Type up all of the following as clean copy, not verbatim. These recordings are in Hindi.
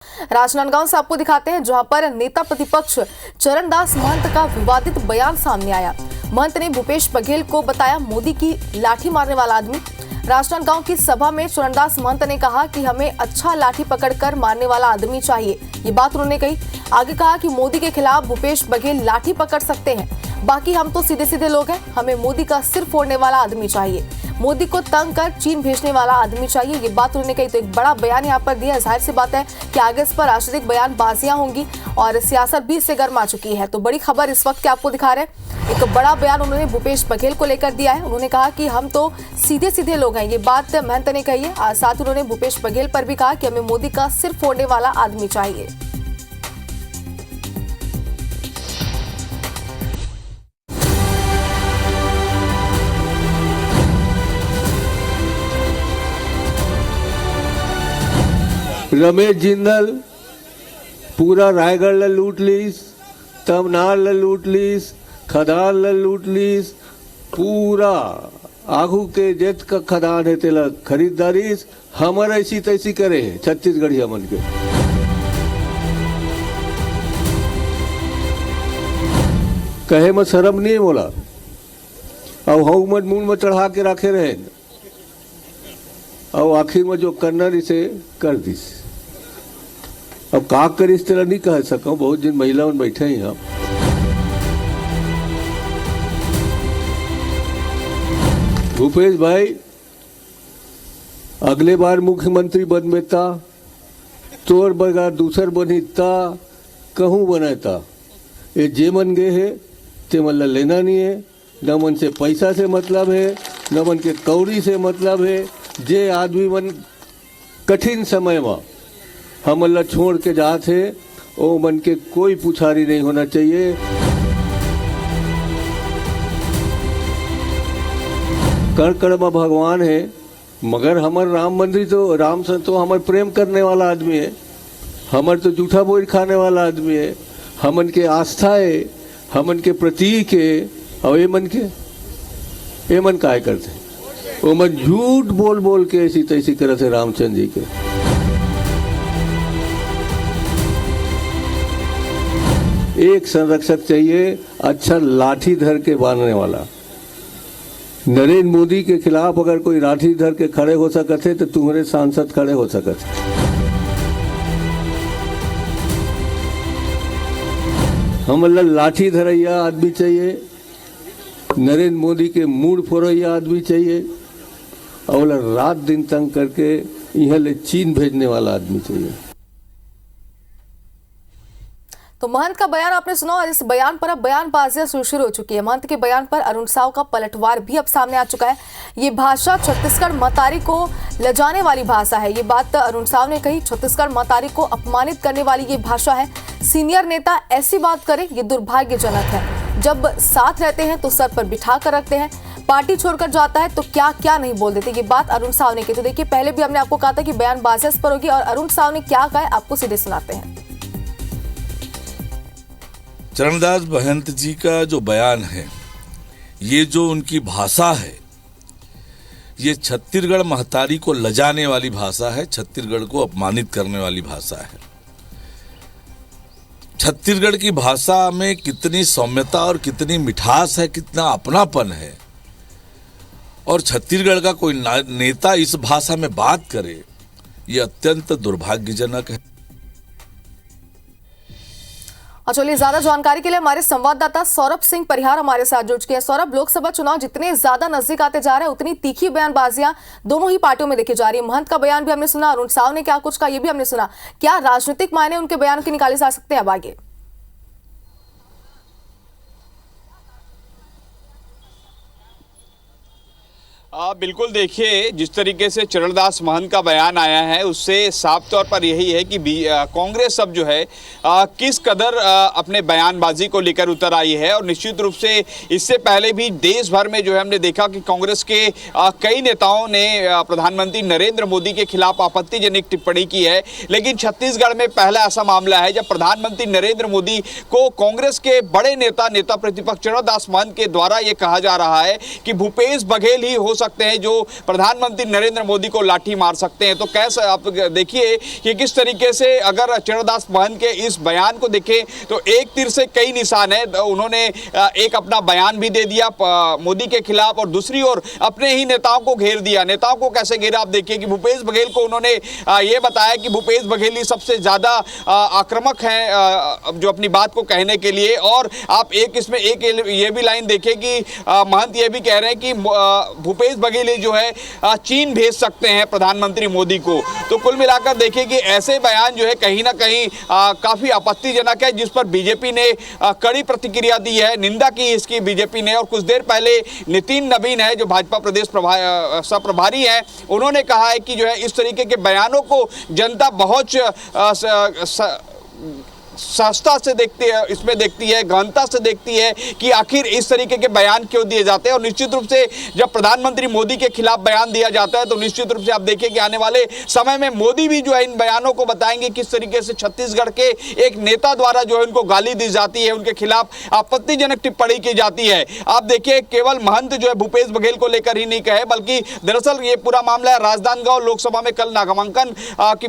राजनांदगांव से आपको दिखाते हैं, जहां पर नेता प्रतिपक्ष चरणदास महंत का विवादित बयान सामने आया। महंत ने भूपेश बघेल को बताया मोदी की लाठी मारने वाला आदमी। राजनांदगांव की सभा में चरणदास महंत ने कहा कि हमें अच्छा लाठी पकड़कर मारने वाला आदमी चाहिए, ये बात उन्होंने कही। आगे कहा कि मोदी के खिलाफ भूपेश बघेल लाठी पकड़ सकते हैं, बाकी हम तो सीधे सीधे लोग हैं, हमें मोदी का सिर फोड़ने वाला आदमी चाहिए, मोदी को तंग कर चीन भेजने वाला आदमी चाहिए, ये बात उन्होंने कही। तो एक बड़ा बयान यहाँ पर दिया। जाहिर सी बात है कि आगे इस पर राजनीतिक बयानबाजियां होंगी और सियासत भी इससे गर्मा चुकी है। तो बड़ी खबर इस वक्त के आपको दिखा रहे हैं, एक बड़ा बयान उन्होंने भूपेश बघेल को लेकर दिया है। उन्होंने कहा कि हम तो सीधे सीधे लोग हैं, ये बात महंत ने कही है। साथ ही उन्होंने भूपेश बघेल पर भी कहा कि हमें मोदी का सिर फोड़ने वाला आदमी चाहिए। रमेश जिंदल पूरा रायगढ़ ल लूट लीस, तमनार ल लूट लीस, खदान ल लूट लीस, पूरा आगू के जेत का खदान है तेला खरीदारीस। हमर ऐसी तैसी करे है छत्तीसगढ़िया मन के। कहे में शर्म नहीं मोला, अब हऊ मत मुंह में चढ़ा के रखे रहे और आखिर में जो करना इसे कर दिस। अब का कर इस तरह नहीं कह सका, बहुत दिन महिला बैठे हैं यहाँ। भूपेश भाई अगले बार मुख्यमंत्री बनता तोर बगैर दूसर बनिता कहूँ बनाता। ये जे मन गए है ते मन लेना नहीं है, न मन से पैसा से मतलब है, न मन के कौड़ी से मतलब है। जे आदमी मन कठिन समय में हम अल्लाह छोड़ के जाते ओ मन के कोई पुछारी नहीं होना चाहिए। कण कण में भगवान है, मगर हमार राम मंदिर तो राम सन तो हमार प्रेम करने वाला आदमी है, हमार तो जूठा बोझ खाने वाला आदमी है। हमन के आस्था है, हमन के प्रतीक है, और ये मन काय करते वो मन झूठ बोल बोल के ऐसी तैसी करते है रामचंद्र जी के। एक संरक्षक चाहिए, अच्छा लाठी धर के बांधने वाला। नरेंद्र मोदी के खिलाफ अगर कोई लाठी धर के खड़े हो सकते तो तुम्हारे सांसद खड़े हो सकते। हम लाठी धरैया आदमी चाहिए, नरेंद्र मोदी के मूड फोड़ैया आदमी चाहिए, और रात दिन तंग करके यहाँ ले चीन भेजने वाला आदमी चाहिए। तो महंत का बयान आपने सुना और इस बयान पर अब बयानबाजियां शुरू हो चुकी है। महंत के बयान पर अरुण साव का पलटवार भी अब सामने आ चुका है। ये भाषा छत्तीसगढ़ महतारी को लजाने वाली भाषा है, ये बात अरुण साव ने कही। छत्तीसगढ़ महतारी को अपमानित करने वाली ये भाषा है। सीनियर नेता ऐसी बात करे ये दुर्भाग्यजनक है। जब साथ रहते हैं तो सर पर बिठा कर रखते हैं, पार्टी छोड़कर जाता है तो क्या क्या नहीं बोल देते, ये बात अरुण साव ने की। तो देखिए, पहले भी हमने आपको कहा था कि बयानबाजियां इस पर होगी और अरुण साव ने क्या कहा है आपको सीधे सुनाते हैं। चरणदास महंत जी का जो बयान है, ये जो उनकी भाषा है, ये छत्तीसगढ़ महतारी को लजाने वाली भाषा है, छत्तीसगढ़ को अपमानित करने वाली भाषा है। छत्तीसगढ़ की भाषा में कितनी सौम्यता और कितनी मिठास है, कितना अपनापन है, और छत्तीसगढ़ का कोई नेता इस भाषा में बात करे, ये अत्यंत दुर्भाग्यजनक है। और चलिए, ज्यादा जानकारी के लिए हमारे संवाददाता सौरभ सिंह परिहार हमारे साथ जुड़ चुके हैं। सौरभ, लोकसभा चुनाव जितने ज्यादा नजदीक आते जा रहे हैं उतनी तीखी बयानबाजियां दोनों ही पार्टियों में देखी जा रही है। महंत का बयान भी हमने सुना, अरुण साव ने क्या कुछ कहा ये भी हमने सुना। क्या राजनीतिक मायने उनके बयान के निकाले जा सकते हैं अब आगे? बिल्कुल, देखिए जिस तरीके से चरणदास महंत का बयान आया है उससे साफ तौर पर यही है कि कांग्रेस अब जो है किस कदर अपने बयानबाजी को लेकर उतर आई है। और निश्चित रूप से इससे पहले भी देश भर में जो है हमने देखा कि कांग्रेस के कई नेताओं ने प्रधानमंत्री नरेंद्र मोदी के खिलाफ आपत्तिजनक टिप्पणी की है, लेकिन छत्तीसगढ़ में पहला ऐसा मामला है जब प्रधानमंत्री नरेंद्र मोदी को कांग्रेस के बड़े नेता प्रतिपक्ष चरणदास महंत के द्वारा ये कहा जा रहा है कि भूपेश बघेल ही हो सकते हैं जो प्रधानमंत्री नरेंद्र मोदी को लाठी मार सकते हैं। तो कैसे आप देखिए कि किस तरीके से अगर चरणदास महंत के इस बयान को देखें तो एक तीर से कई निशान है। उन्होंने एक अपना बयान भी दे दिया मोदी के खिलाफ और दूसरी ओर अपने ही नेताओं को घेर दिया। नेताओं को कैसे घेरा आप देखिए कि भूपेश बघेल को उन्होंने ये बताया कि भूपेश बघेल ही सबसे ज्यादा आक्रामक हैं जो अपनी बात को कहने के लिए। और आप एक इसमें एक ये भी लाइन देखिए कि महंत ये भी कह रहे हैं कि भूपेश बघेल जो है चीन भेज सकते हैं प्रधानमंत्री मोदी को। तो कुल मिलाकर देखिए कि ऐसे बयान जो है कहीं ना कहीं काफी आपत्तिजनक है, जिस पर बीजेपी ने कड़ी प्रतिक्रिया दी है, निंदा की इसकी बीजेपी ने। और कुछ देर पहले नितिन नवीन है जो भाजपा प्रदेश प्रभारी हैं, उन्होंने कहा है कि जो है इस तरीके के बयानों को जनता बहुत सहजता से देखती है, इसमें देखती है, गहनता से देखती है कि आखिर इस तरीके के बयान क्यों दिए जाते हैं। और निश्चित रूप से जब प्रधानमंत्री मोदी के खिलाफ बयान दिया जाता है तो निश्चित रूप से आप देखिए कि आने वाले समय में मोदी भी जो है इन बयानों को बताएंगे किस तरीके से छत्तीसगढ़ के एक नेता द्वारा जो है उनको गाली दी जाती है, उनके खिलाफ आपत्तिजनक टिप्पणी की जाती है। आप देखिए केवल महंत जो है भूपेश बघेल को लेकर ही नहीं कहे, बल्कि दरअसल ये पूरा मामला है राजनांदगांव लोकसभा में कल नामांकन की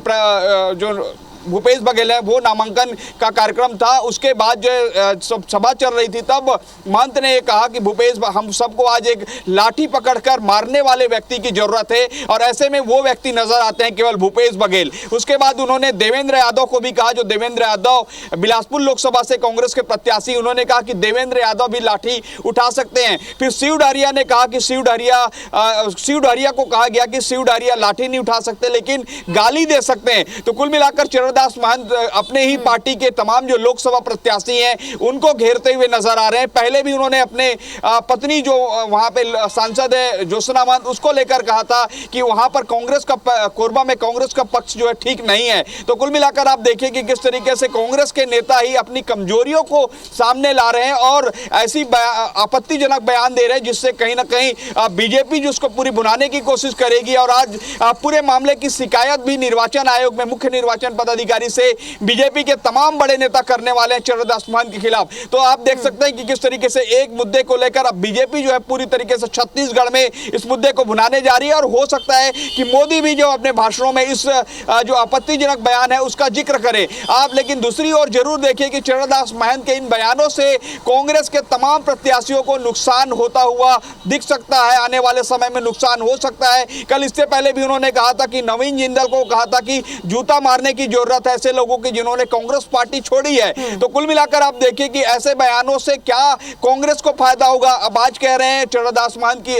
जो भूपेश बघेल है वो नामांकन का कार्यक्रम था, उसके बाद जो सभा चल रही थी तब महंत ने ये कहा कि भूपेश हम सबको आज एक लाठी पकड़कर मारने वाले व्यक्ति की जरूरत है और ऐसे में वो व्यक्ति नजर आते हैं केवल भूपेश बघेल। उसके बाद उन्होंने देवेंद्र यादव को भी कहा, जो देवेंद्र यादव बिलासपुर लोकसभा से कांग्रेस के प्रत्याशी, उन्होंने कहा कि देवेंद्र यादव भी लाठी उठा सकते हैं। फिर शिव डहरिया ने कहा कि शिव डहरिया को कहा गया कि शिव डहरिया लाठी नहीं उठा सकते लेकिन गाली दे सकते हैं। तो कुल मिलाकर चरणदास महंत अपने ही पार्टी के तमाम जो लोकसभा प्रत्याशी हैं उनको घेरते हुए नजर आ रहे हैं। पहले भी उन्होंने अपने पत्नी जो वहां पे सांसद है ज्योत्सना महंत, उसको लेकर कहा था कि वहां पर कांग्रेस का कोरबा में कांग्रेस का पक्ष जो है ठीक नहीं है। तो कुल मिलाकर आप देखिए कि किस तरीके से कांग्रेस के नेता ही अपनी कमजोरियों को सामने ला रहे हैं और ऐसी आपत्तिजनक बयान दे रहे हैं जिससे कहीं ना कहीं बीजेपी जो उसको पूरी बुनाने की कोशिश करेगी। और आज पूरे मामले की शिकायत भी निर्वाचन आयोग में मुख्य निर्वाचन पदाधिकारी से बीजेपी के तमाम बड़े नेता करने वाले हैं चरणदास महंत के खिलाफ। तो आप देख सकते हैं कि किस तरीके से एक मुद्दे को लेकर अब बीजेपी जो है पूरी तरीके से छत्तीसगढ़ में इस मुद्दे को भुनाने जा रही है और हो सकता है कि मोदी भी जो अपने भाषणों में इस जो आपत्तिजनक बयान है उसका जिक्र करे। आप लेकिन दूसरी ओर जरूर देखिए कि चरणदास महंत के इन बयानों से कांग्रेस के तमाम प्रत्याशियों को नुकसान होता हुआ दिख सकता है, आने वाले समय में नुकसान हो सकता है। कल इससे पहले भी उन्होंने कहा था कि नवीन जिंदल को कहा था कि जूता मारने की जरूरत है ऐसे लोगों की जिन्होंने कांग्रेस पार्टी छोड़ी है। तो कुल मिलाकर आप देखिए कि ऐसे बयानों से क्या कांग्रेस को फायदा होगा। अब आज कह रहे हैं चरणदास महंत की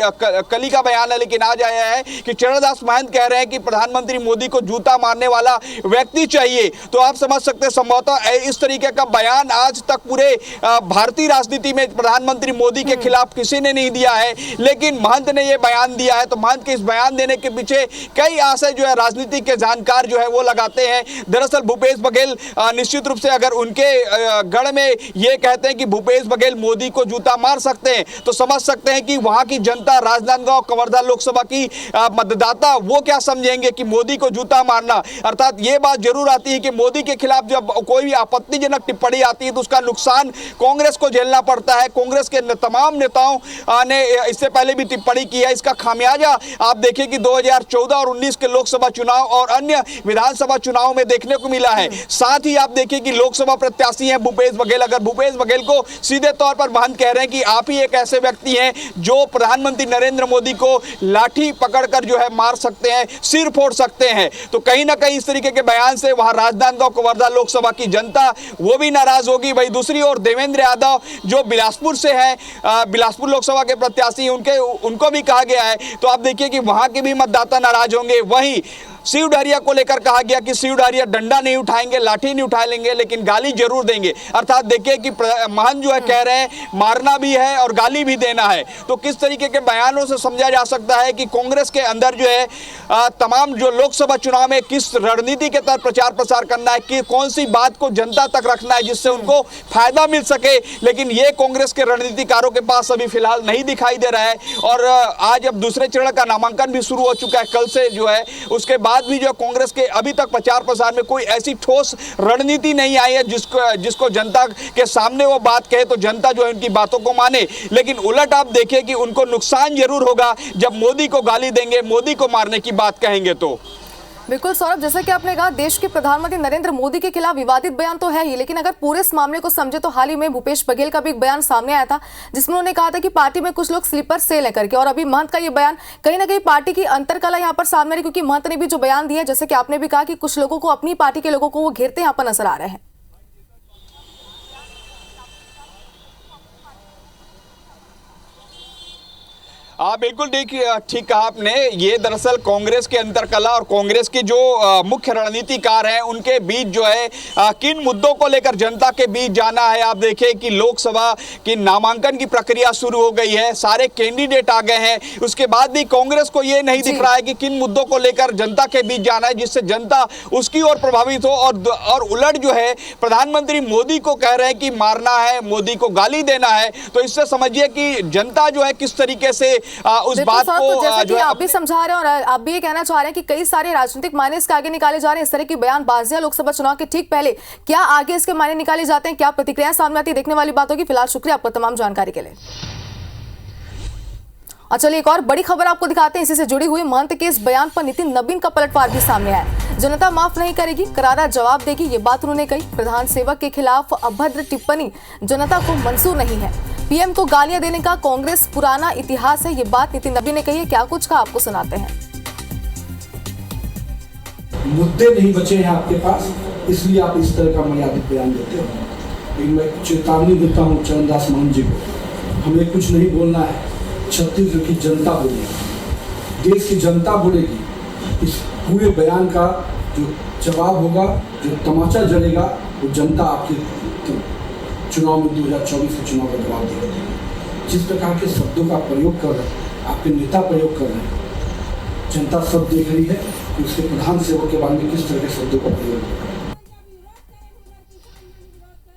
कली का बयान है लेकिन आज आया है कि चरणदास महंत कह रहे हैं कि प्रधानमंत्री मोदी को जूता मारने वाला व्यक्ति चाहिए। तो आप समझ सकते हैं संभवतः इस तरीके का बयान आज तक पूरे भारतीय राजनीति में प्रधानमंत्री मोदी के खिलाफ किसी ने नहीं दिया है, लेकिन महंत ने यह बयान दिया है। तो महंत के इस बयान देने के पीछे कई आशय जो है राजनीति के जानकार जो है वो लगाते हैं। दरअसल भूपेश बघेल निश्चित रूप से अगर उनके गढ़ में ये कहते हैं कि भूपेश बघेल मोदी को जूता मार सकते हैं तो समझ सकते हैं कि वहां की जनता, राजनांदगांव कवर्धा लोकसभा की मतदाता वो क्या समझेंगे कि मोदी को जूता मारना। अर्थात ये बात जरूर आती है कि मोदी के खिलाफ जब कोई भी आपत्तिजनक टिप्पणी आती है तो उसका नुकसान कांग्रेस को झेलना पड़ता है। कांग्रेस के तमाम नेताओं ने इससे पहले भी टिप्पणी की है। इसका खामियाजा आप देखिए कि 2014 और 19 के लोकसभा चुनाव और अन्य विधानसभा चुनाव में देखने को मिला है। साथ ही आप देखिए कि लोकसभा प्रत्याशी हैं भूपेश बघेल, अगर भूपेश बघेल को सीधे तौर पर महंत कह रहे हैं कि आप ही एक ऐसे व्यक्ति हैं जो प्रधानमंत्री नरेंद्र मोदी को लाठी पकड़कर जो है मार सकते हैं, सिर फोड़ सकते हैं। तो कहीं ना कहीं इस तरीके के बयान से वहां राजनांदगांव कवर्धा लोकसभा की जनता वो भी नाराज होगी। वही दूसरी ओर देवेंद्र यादव जो बिलासपुर से है, बिलासपुर लोकसभा के प्रत्याशी, उनको भी कहा गया है। तो आप देखिए कि वहां के भी मतदाता नाराज होंगे। वहीं शिव डहरिया को लेकर कहा गया कि शिव डहरिया डंडा नहीं उठाएंगे, लाठी नहीं उठा लेंगे, लेकिन गाली जरूर देंगे। अर्थात देखिए कि महंत जो है कह रहे हैं मारना भी है और गाली भी देना है। तो किस तरीके के बयानों से समझा जा सकता है कि कांग्रेस के अंदर जो है तमाम जो लोकसभा चुनाव में किस रणनीति के तहत प्रचार प्रसार करना है, कि कौन सी बात को जनता तक रखना है जिससे उनको फायदा मिल सके। लेकिन ये कांग्रेस के रणनीतिकारों के पास अभी फिलहाल नहीं दिखाई दे रहा है। और आज अब दूसरे चरण का नामांकन भी शुरू हो चुका है कल से जो है, उसके बाद भी जो कांग्रेस के अभी तक प्रचार प्रसार में कोई ऐसी ठोस रणनीति नहीं आई है जिसको जनता के सामने वो बात कहे तो जनता जो है उनकी बातों को माने। लेकिन उलट आप देखिए कि उनको नुकसान जरूर होगा जब मोदी को गाली देंगे, मोदी को मारने की बात कहेंगे तो। बिल्कुल सौरभ, जैसा कि आपने कहा, देश के प्रधानमंत्री नरेंद्र मोदी के खिलाफ विवादित बयान तो है ही, लेकिन अगर पूरे इस मामले को समझे तो हाल ही में भूपेश बघेल का भी एक बयान सामने आया था जिसमें उन्होंने कहा था कि पार्टी में कुछ लोग स्लीपर सेल है करके। और अभी महंत का ये बयान कहीं ना कहीं पार्टी की अंतरकला यहाँ पर सामने रही, क्योंकि महंत ने भी जो बयान दिया, जैसे कि आपने भी कहा कि कुछ लोगों को, अपनी पार्टी के लोगों को वो घेरते यहाँ पर नजर आ रहे हैं। बिल्कुल देखिए, ठीक कहा आपने। ये दरअसल कांग्रेस के अंतरकला और कांग्रेस के जो मुख्य रणनीतिकार हैं उनके बीच जो है किन मुद्दों को लेकर जनता के बीच जाना है। आप देखिए कि लोकसभा की नामांकन की प्रक्रिया शुरू हो गई है, सारे कैंडिडेट आ गए हैं, उसके बाद भी कांग्रेस को ये नहीं दिख रहा है कि किन मुद्दों को लेकर जनता के बीच जाना है जिससे जनता उसकी ओर प्रभावित हो। और उलट जो है प्रधानमंत्री मोदी को कह रहे हैं कि मारना है, मोदी को गाली देना है। तो इससे समझिए कि जनता जो है किस तरीके से उस बात को जैसे जो कि है आप भी समझा रहे हैं और आप भी ये कहना चाह रहे हैं कि कई सारे राजनीतिक मायने इसके आगे निकाले जा रहे हैं, इस तरह की बयानबाजियां लोकसभा चुनाव के ठीक पहले, क्या आगे इसके मायने निकाले जाते हैं, क्या प्रतिक्रिया सामने आती है, देखने वाली बात होगी। फिलहाल शुक्रिया आपका तमाम जानकारी के लिए। और चलिए एक और बड़ी खबर आपको दिखाते हैं, इसी से जुड़ी हुई। महंत के इस बयान पर नितिन नवीन का पलटवार भी सामने आया। जनता माफ नहीं करेगी, करारा जवाब देगी, ये बात उन्होंने कही। प्रधान सेवक के खिलाफ अभद्र टिप्पणी जनता को मंजूर नहीं है। पीएम को गालियां देने का कांग्रेस पुराना इतिहास है, ये बात नितिन नवीन ने कही है। क्या कुछ कहा, आपको सुनाते हैं। मुद्दे नहीं बचे हैं आपके पास, इसलिए आप इस तरह का मर्यादित बयान देते हो। लेकिन मैं चेतावनी देता हूँ चरणदास महंत जी को, हमें कुछ नहीं बोलना है, छत्तीसगढ़ की जनता बोलेगी, देश की जनता बोलेगी। इस पूरे बयान का जो जवाब होगा, जो तमाचा जलेगा, वो जनता आपके चुनाव में 2024 के चुनाव का जवाब देगा। जिस प्रकार के शब्दों का प्रयोग कर रहे हैं, आपके नेता प्रयोग कर रहे हैं, जनता सब देख रही है कि उसके प्रधान सेवक के बारे में किस तरह के शब्दों का प्रयोग कर रहे हैं।